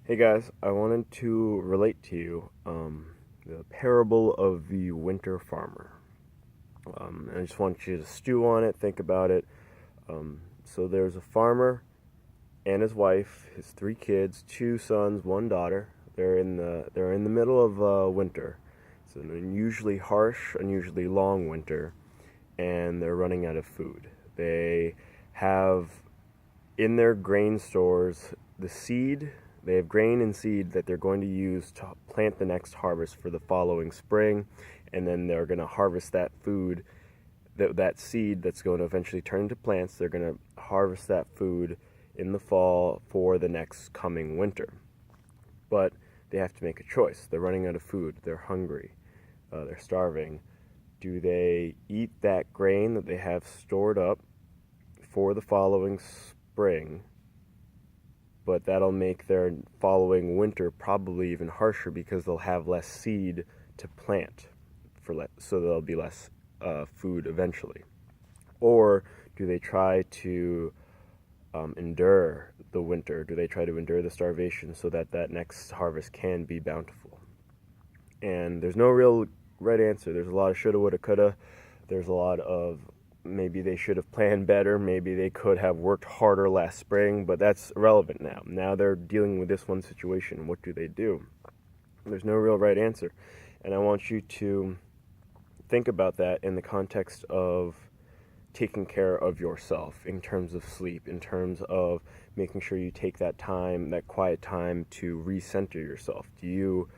Hey guys, I wanted to relate to you the parable of the winter farmer. And I just want you to stew on it, think about it. So there's a farmer and his wife, his three kids, two sons, one daughter. They're in the middle of winter. It's an unusually harsh, unusually long winter, and they're running out of food. They have in their grain stores the seed. They have grain and seed that they're going to use to plant the next harvest for the following spring, and then they're going to harvest that food, that seed that's going to eventually turn into plants. They're going to harvest that food in the fall for the next coming winter. But they have to make a choice. They're running out of food. They're hungry. They're starving. Do they eat that grain that they have stored up for the following spring, but that'll make their following winter probably even harsher because they'll have less seed to plant so there'll be less food eventually? Or do they try to endure the winter? Do they try to endure the starvation so that that next harvest can be bountiful? And there's no real right answer. There's a lot of shoulda, woulda, coulda. There's a lot of maybe they should have planned better. Maybe they could have worked harder last spring, but that's irrelevant now. Now they're dealing with this one situation. What do they do? There's no real right answer. And I want you to think about that in the context of taking care of yourself, in terms of sleep, in terms of making sure you take that time, that quiet time to recenter yourself. You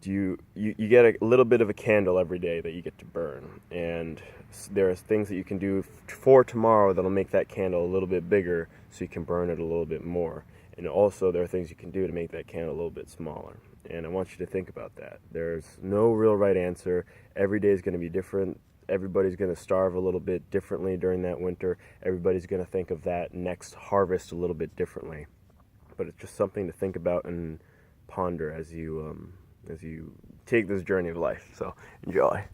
get a little bit of a candle every day that you get to burn, and there's things that you can do for tomorrow that'll make that candle a little bit bigger so you can burn it a little bit more. And also there are things you can do to make that candle a little bit smaller. And I want you to think about that. There's no real right answer. Every day is going to be different. Everybody's going to starve a little bit differently during that winter. Everybody's going to think of that next harvest a little bit differently. But it's just something to think about and ponder as you take this journey of life. So enjoy.